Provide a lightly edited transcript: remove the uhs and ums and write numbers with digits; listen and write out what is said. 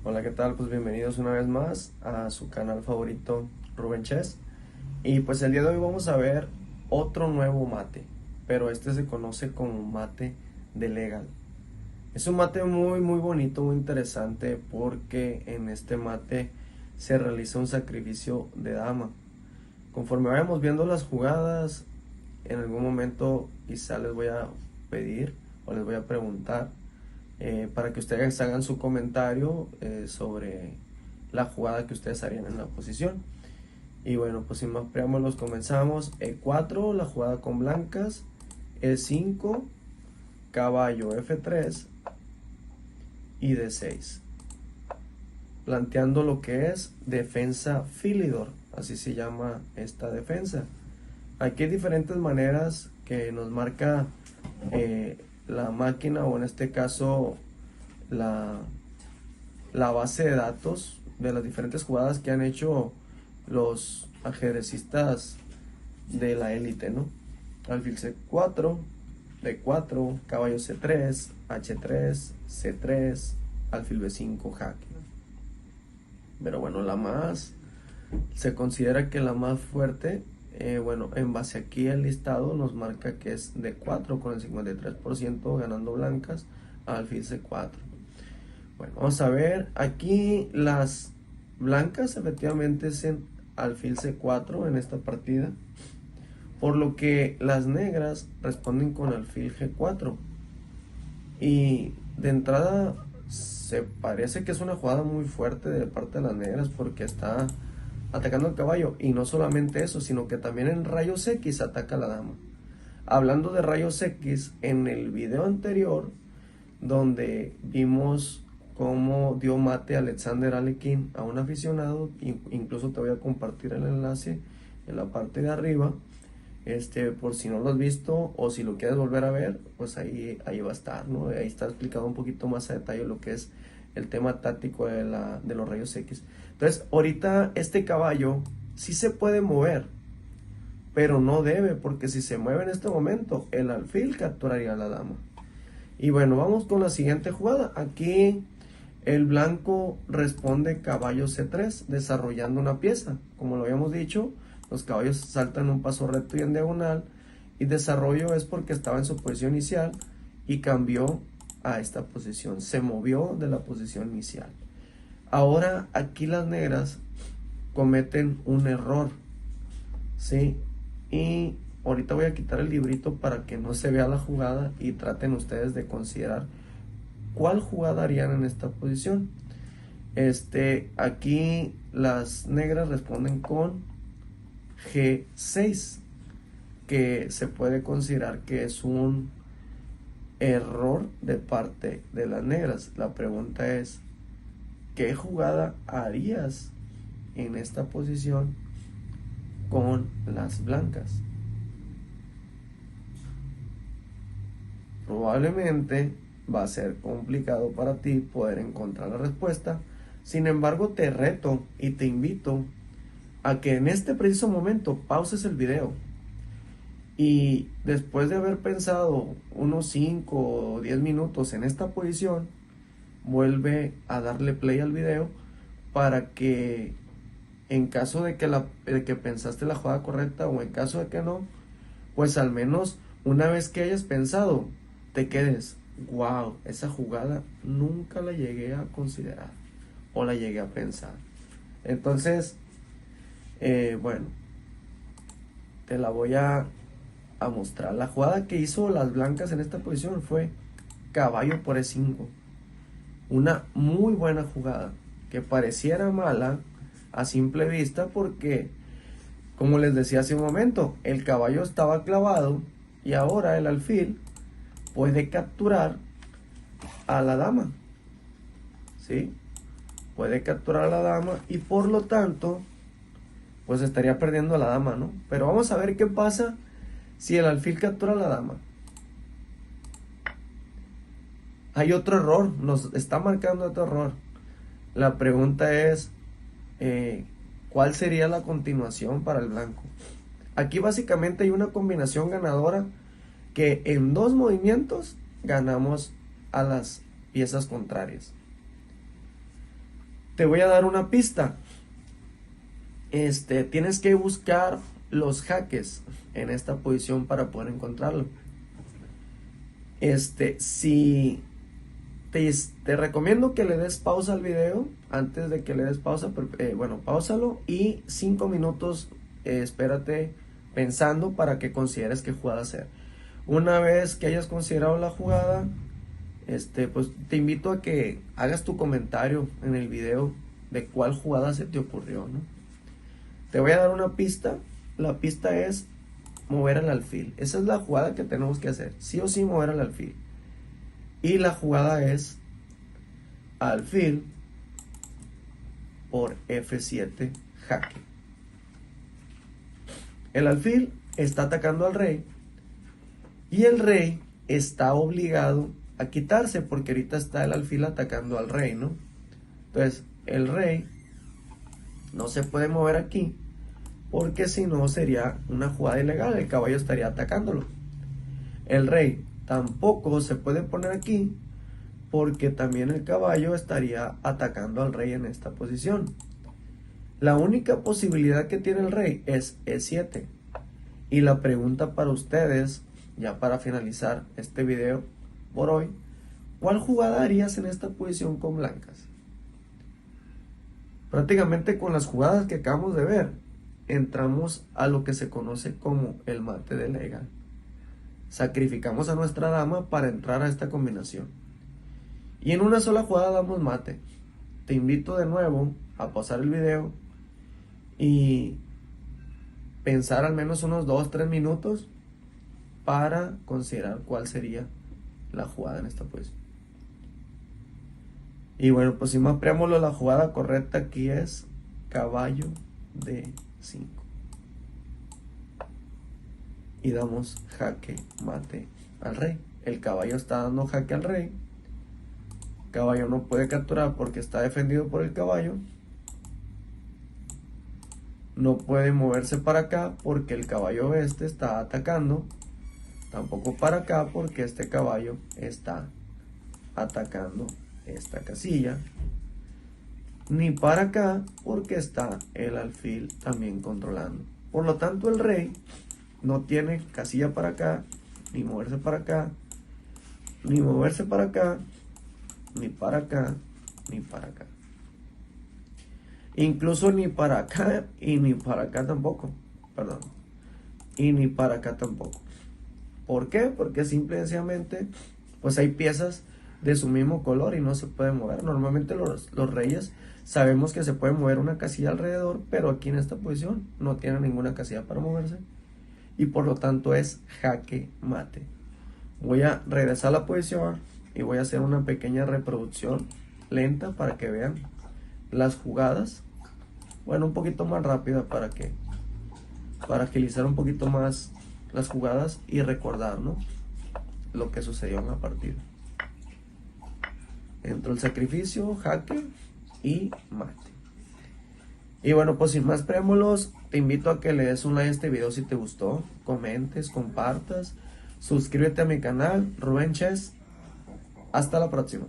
Hola, ¿qué tal? Pues bienvenidos una vez más a su canal favorito, Rubén Chess. Y pues el día de hoy vamos a ver otro nuevo mate, pero este se conoce como mate de legal. Es un mate muy bonito, muy interesante, porque en este mate se realiza un sacrificio de dama. Conforme vayamos viendo las jugadas, en algún momento quizá les voy a pedir o les voy a preguntar para que ustedes hagan su comentario sobre la jugada que ustedes harían en la posición. Y bueno, pues sin más preámbulos comenzamos. E4, la jugada con blancas. E5, caballo F3 y D6. Planteando lo que es defensa Philidor, así se llama esta defensa. Aquí hay diferentes maneras que nos marca la máquina, o en este caso la base de datos de las diferentes jugadas que han hecho los ajedrecistas de la élite, ¿no? Alfil C4, D4, caballo C3, H3, C3, alfil B5, jaque. Pero bueno, se considera que la más fuerte, bueno, en base aquí el listado nos marca que es D4 con el 53% ganando blancas, alfil C4. Bueno, vamos a ver, aquí las blancas efectivamente es en alfil C4 en esta partida, por lo que las negras responden con alfil G4. Y de entrada se parece que es una jugada muy fuerte de parte de las negras, porque está atacando al caballo, y no solamente eso, sino que también en rayos X ataca a la dama. Hablando de rayos X, en el video anterior donde vimos cómo dio mate Alexander Alekhine a un aficionado, incluso te voy a compartir el enlace en la parte de arriba, por si no lo has visto o si lo quieres volver a ver, pues ahí va a estar, ¿no? Ahí está explicado un poquito más a detalle lo que es el tema táctico de los rayos X. Entonces, ahorita este caballo sí se puede mover, pero no debe, porque si se mueve en este momento, el alfil capturaría a la dama. Y bueno, vamos con la siguiente jugada. Aquí el blanco responde caballo C3, desarrollando una pieza. Como lo habíamos dicho, los caballos saltan un paso recto y en diagonal, y desarrollo es porque estaba en su posición inicial y cambió a esta posición, se movió de la posición inicial. Ahora aquí las negras cometen un error, ¿sí? Y ahorita voy a quitar el librito para que no se vea la jugada y traten ustedes de considerar cuál jugada harían en esta posición. Aquí las negras responden con G6, que se puede considerar que es un error de parte de las negras. La pregunta es, ¿qué jugada harías en esta posición con las blancas? Probablemente va a ser complicado para ti poder encontrar la respuesta. Sin embargo, te reto y te invito a que en este preciso momento pauses el video, y después de haber pensado unos 5 o 10 minutos en esta posición, vuelve a darle play al video, para que en caso de que pensaste la jugada correcta, o en caso de que no, pues al menos una vez que hayas pensado, te quedes, wow, esa jugada nunca la llegué a considerar o la llegué a pensar. Entonces, bueno, te la voy a mostrar. La jugada que hizo las blancas en esta posición fue caballo por E5. Una muy buena jugada, que pareciera mala a simple vista, porque, como les decía hace un momento, el caballo estaba clavado y ahora el alfil puede capturar a la dama, ¿sí? Puede capturar a la dama, y por lo tanto, pues estaría perdiendo a la dama, ¿no? Pero vamos a ver qué pasa si el alfil captura a la dama. Hay otro error, nos está marcando otro error. La pregunta es, ¿cuál sería la continuación para el blanco? Aquí básicamente hay una combinación ganadora, que en 2 movimientos ganamos a las piezas contrarias. Te voy a dar una pista. Tienes que buscar los jaques en esta posición para poder encontrarlo. Si te recomiendo que le des pausa al video. Antes de que le des pausa, bueno, páusalo y 5 minutos espérate pensando para que consideres qué jugada hacer. Una vez que hayas considerado la jugada, pues te invito a que hagas tu comentario en el video de cuál jugada se te ocurrió, ¿no? Te voy a dar una pista. La pista es mover el alfil. Esa es la jugada que tenemos que hacer. Sí o sí mover el alfil. Y la jugada es alfil por F7 jaque. El alfil está atacando al rey. Y el rey está obligado a quitarse porque ahorita está el alfil atacando al rey, ¿no? Entonces, el rey no se puede mover aquí porque si no sería una jugada ilegal, el caballo estaría atacándolo. El rey tampoco se puede poner aquí porque también el caballo estaría atacando al rey en esta posición. La única posibilidad que tiene el rey es E7. Y la pregunta para ustedes, ya para finalizar este video por hoy, ¿cuál jugada harías en esta posición con blancas? Prácticamente con las jugadas que acabamos de ver, entramos a lo que se conoce como el mate de legal. Sacrificamos a nuestra dama para entrar a esta combinación. Y en una sola jugada damos mate. Te invito de nuevo a pausar el video y pensar al menos unos 2-3 minutos para considerar cuál sería la jugada en esta posición. Y bueno, pues sin más preámbulo, la jugada correcta aquí es caballo D5. Y damos jaque mate al rey. El caballo está dando jaque al rey. El caballo no puede capturar porque está defendido por el caballo. No puede moverse para acá porque el caballo está atacando. Tampoco para acá porque este caballo está atacando esta casilla. Ni para acá porque está el alfil también controlando. Por lo tanto, el rey no tiene casilla para acá, ni moverse para acá, ni moverse para acá, ni para acá, ni para acá. Incluso ni para acá y ni para acá tampoco. Perdón. Y ni para acá tampoco. ¿Por qué? Porque simple y sencillamente pues hay piezas de su mismo color y no se pueden mover. Normalmente los reyes sabemos que se puede mover una casilla alrededor, pero aquí en esta posición no tiene ninguna casilla para moverse y por lo tanto es jaque mate. Voy a regresar a la posición y voy a hacer una pequeña reproducción lenta para que vean las jugadas. Bueno, un poquito más rápida para agilizar un poquito más las jugadas y recordar, ¿no?, lo que sucedió en la partida. Entró el sacrificio, jaque y mate. Y bueno, pues sin más preámbulos, te invito a que le des un like a este video si te gustó, comentes, compartas, suscríbete a mi canal, Rubén Chess. Hasta la próxima.